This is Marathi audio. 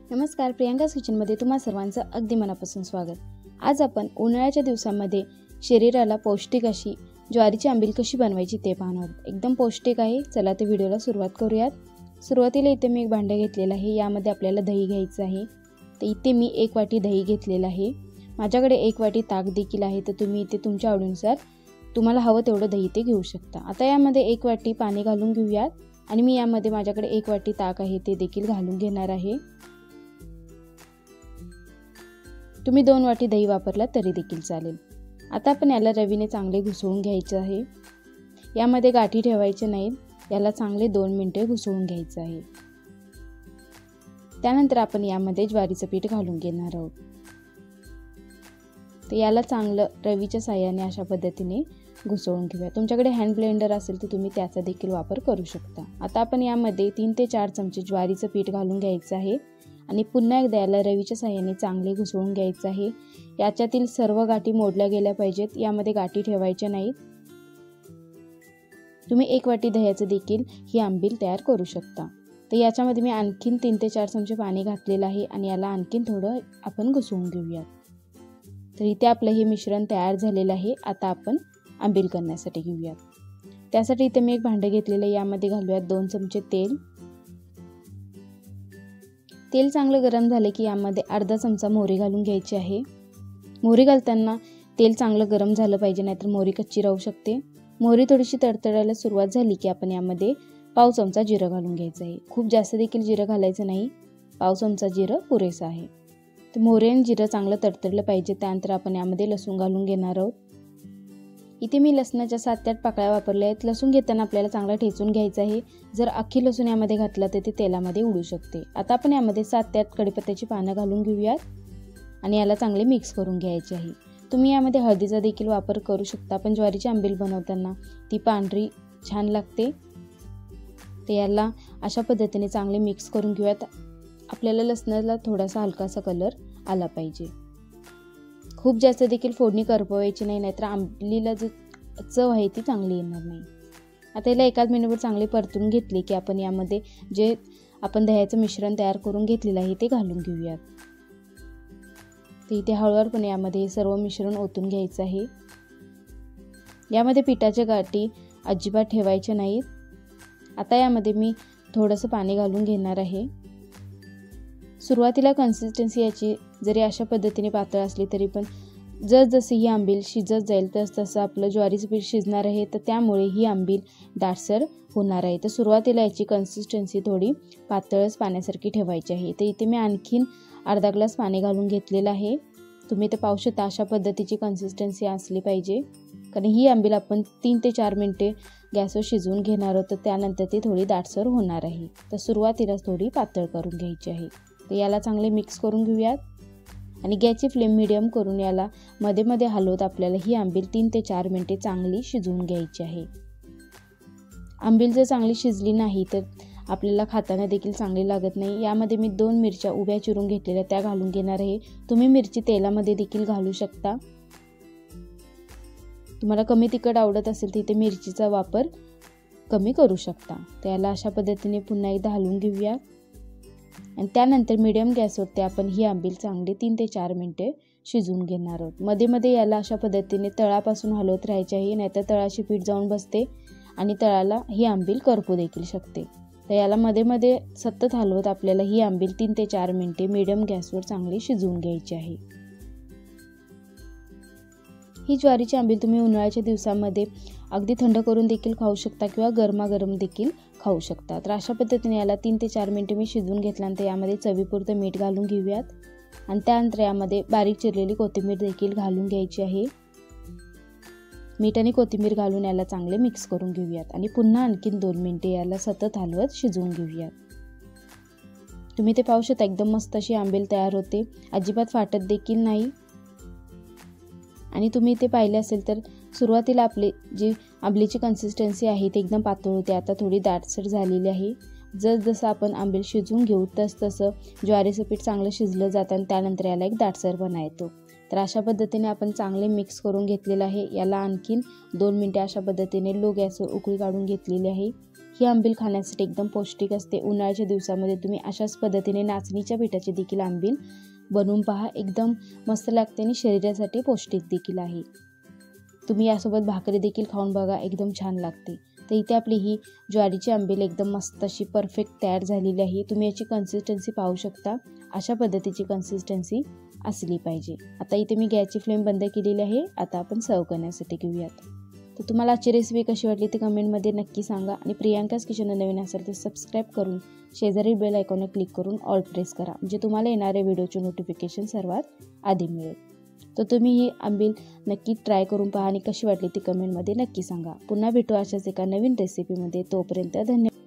नमस्कार, प्रियांका's किचनमध्ये तुम्हा सर्वांचं अगदी मनापासून स्वागत। आज आपण उन्हाळ्याच्या दिवसामध्ये शरीराला पौष्टिक अशी ज्वारीची आंबील कशी बनवायची ते पाहणार आहोत। एकदम पौष्टिक आहे। चला तर व्हिडिओला सुरुवात करूयात। सुरुवातीला इथे मी एक भांडं घेतलेलं आहे। यामध्ये आपल्याला दही घ्यायचं आहे। तर इथे मी 1 वाटी दही घेतलेलं आहे। माझ्याकडे 1 वाटी ताक देखील आहे, तर तुम्ही इथे तुमच्या आवडीनुसार तुम्हाला हवं तेवढं दही ते घेऊ शकता। आता यामध्ये 1 वाटी पाणी घालून घेऊयात आणि मी यामध्ये माझ्याकडे 1 वाटी ताक आहे ते देखील घालून घेणार आहे। तुम्ही 2 वाटी दही वापरला तरी देखील चालेल। आता आपण याला रवीने चांगले घुसळून घ्यायचे आहे। यामध्ये गाठी ठेवायचे नाहीत। याला चांगले 2 मिनिटे घुसळून घ्यायचे आहे। त्यानंतर आपण यामध्ये ज्वारीचं पीठ घालून घेणार आहोत। तर याला चांगलं रवीच्या साहाय्याने अशा पद्धतीने घुसळून घेऊया। तुमच्याकडे हँड ब्लेंडर असेल तर तुम्ही त्याचा देखील वापर करू शकता। आता आपण यामध्ये 3 ते 4 चमचे ज्वारीचं पीठ घालून घ्यायचं आहे आणि पुन्हा एकदा याला रवीच्या साहाय्याने चांगले घुसळून घ्यायचं आहे। याच्यातील सर्व गाठी मोडल्या गेल्या पाहिजेत। यामध्ये गाठी ठेवायच्या नाहीत। तुम्ही 1 वाटी दह्याचं देखील ही आंबील तयार करू शकता। तर याच्यामध्ये मी आणखीन 3 ते 4 चमचे पाणी घातलेलं आहे आणि याला आणखीन थोडं आपण घुसळून घेऊयात। तर इथे आपलं हे मिश्रण तयार झालेलं आहे। आता आपण आंबील करण्यासाठी घेऊयात। त्यासाठी इथे मी एक भांडं घेतलेलं आहे। यामध्ये घालूयात 2 चमचे तेल। तेल चांगलं गरम झाले की यामध्ये अर्धा चमचा मोहरी घालून घ्यायची आहे। मोहरी घालताना तेल चांगलं गरम झालं पाहिजे, नाहीतर मोहरी कच्ची राहू शकते। मोहरी थोडीशी तडतडायला सुरुवात झाली की आपण यामध्ये पाव चमचा जिरं घालून घ्यायचं आहे। खूप जास्त देखील जिरं घालायचं नाही, पाव चमचा जिरं पुरेसं आहे। तर मोहरी आणि जिरं चांगलं तडतडलं पाहिजे। त्यानंतर आपण यामध्ये लसूण घालून घेणार आहोत। इथे मी लसणाच्या 7 ते 8 पाकळ्या वापरल्या आहेत। लसूण घेताना आपल्याला चांगला ठेचून घ्यायचं आहे। जर अख्खी लसूण यामध्ये घातला तर ते तेलामध्ये उडू शकते। आता आपण यामध्ये 7 ते 8 कढीपत्त्याची पानं घालून घेऊयात आणि याला चांगले मिक्स करून घ्यायचे आहे। तुम्ही यामध्ये हळदीचा देखील वापर करू शकता, पण ज्वारीची आंबील बनवताना ती पांढरी छान लागते। तर याला अशा पद्धतीने चांगले मिक्स करून घेऊयात। आपल्याला लसणाला थोडासा हलकासा कलर आला पाहिजे। खूप जास्त देखील फोडणी करपवायची नाही, नाहीतर आंबलीला जो चव आहे ती चांगली येणार नाही। आता याला 1 मिनिटभर चांगले परतून घेतले की आपण यामध्ये जे आपण दह्याचं मिश्रण तयार करून घेतलेलं आहे ते घालून घेऊयात। तर इथे हळूवारपणे यामध्ये हे सर्व मिश्रण ओतून घ्यायचं आहे। यामध्ये पिठाच्या गाठी अजिबात ठेवायच्या नाहीत। आता यामध्ये मी थोडंसं पाणी घालून घेणार आहे। सुरुवातीला कन्सिस्टन्सी याची जरी अशा पद्धतीने पातळ असली तरी पण जसजशी ही आंबील शिजत जाईल तसं आपलं ज्वारीचं पीठ शिजणार आहे, तर त्यामुळे ही आंबील दाटसर होणार आहे। तर सुरुवातीला याची कन्सिस्टन्सी थोडी पातळच पाण्यासारखी ठेवायची आहे। तर इथे मी आणखीन अर्धा ग्लास पाणी घालून घेतलेलं आहे। तुम्ही ते पाहू शकता अशा पद्धतीची कन्सिस्टन्सी असली पाहिजे, कारण ही आंबील आपण 3 ते 4 मिनिटे गॅसवर शिजवून घेणार आहोत। तर त्यानंतर ती थोडी दाटसर होणार आहे। तर सुरुवातीलाच थोडी पातळ करून घ्यायची आहे। तर याला चांगले मिक्स करून घेऊयात आणि गॅसची फ्लेम मीडियम करून याला मध्ये मध्ये हलवत आपल्याला ही आंबील 3 ते 4 मिनिटे चांगली शिजवून घ्यायची आहे। आंबील जर चांगली शिजली नाही तर आपल्याला खाताना देखील चांगली लागत नाही। यामध्ये मी 2 मिरच्या उभ्या चिरून घेतलेल्या त्या घालून घेणार आहे। तुम्ही मिरची तेलामध्ये देखील घालू शकता। तुम्हाला कमी तिखट आवडत असेल तर इथे मिरचीचा वापर कमी करू शकता। तर याला अशा पद्धतीने पुन्हा एकदा हलवून घेऊया आणि त्यानंतर मीडियम गॅसवरती आपण ही आंबील चांगली 3 ते 4 मिनिटे शिजवून घेणार आहोत। मध्ये मध्ये याला अशा पद्धतीने तळापासून हलवत राहायचे आहे, नाहीतर तळाशी पीठ जाऊन बसते आणि तळाला ही आंबील करपू देखील शकते। तर याला मध्ये मध्ये सतत हलवत आपल्याला ही आंबील 3 ते 4 मिनिटे मीडियम गॅसवर चांगली शिजवून घ्यायची आहे। ही ज्वारीची आंबील तुम्ही उन्हाळ्याच्या दिवसामध्ये अगदी थंड करून देखील खाऊ शकता किंवा गरमागरम देखील खाऊ शकता। तर अशा पद्धतीने याला 3 ते 4 मिनिटे मी शिजवून घेतल्यानंतर यामध्ये चवीपुरतं मीठ घालून घेऊयात आणि त्यानंतर यामध्ये बारीक चिरलेली कोथिंबीर देखील घालून घ्यायची आहे। मीठ आणि कोथिंबीर घालून याला चांगले मिक्स करून घेऊयात आणि पुन्हा आणखीन 2 मिनिटे याला सतत हलवत शिजवून घेऊयात। तुम्ही ते पाहू शकता एकदम मस्त अशी आंबील तयार होते, अजिबात फाटत देखील नाही। आणि तुम्ही ते पाहिले असेल तर सुरुवातीला आपली जी आंबलीची कन्सिस्टन्सी आहे ती एकदम पातळ होते, आता थोडी दाटसर झालेली आहे। जसं आपण आंबील शिजवून घेऊ तसं ज्वारीचं पीठ चांगलं शिजलं जातं आणि त्यानंतर याला एक दाटसरपणा येतो। तर अशा पद्धतीने आपण चांगले मिक्स करून घेतलेलं आहे। याला आणखीन 2 मिनिटे अशा पद्धतीने लो गॅसवर उकळी काढून घेतलेली आहे। ही आंबील खाण्यासाठी एकदम पौष्टिक असते। उन्हाळ्याच्या दिवसामध्ये तुम्ही अशाच पद्धतीने नाचणीच्या पिठाची देखील आंबील बनवून पहा, एकदम मस्त लागते आणि शरीरासाठी पौष्टिक देखील आहे। तुम्ही यासोबत भाकरी देखील खाऊन बघा, एकदम छान लागते। तर इथे आपली ही ज्वारीची आंबील एकदम मस्त अशी परफेक्ट तयार झालेली आहे। तुम्ही याची कन्सिस्टन्सी पाहू शकता, अशा पद्धतीची कन्सिस्टन्सी असली पाहिजे। आता इथे मी गॅसची फ्लेम बंद केलेली आहे। आता आपण सर्व करण्यासाठी घेऊयात। तर तुम्हाला आजची रेसिपी कशी वाटली ते कमेंटमध्ये नक्की सांगा आणि प्रियांकाज किचनला नवीन असेल तर सबस्क्राईब करून शेजारी बेल आयकॉनवर क्लिक करून ऑल प्रेस करा, म्हणजे तुम्हाला येणाऱ्या व्हिडिओचे नोटिफिकेशन सर्वात आधी मिळेल। तर तुम्ही ही आंबील नक्की ट्राय करून पहा आणि कशी वाटली ती कमेंटमध्ये नक्की सांगा। पुन्हा भेटू अशाच एका नवीन रेसिपीमध्ये, तोपर्यंत धन्यवाद।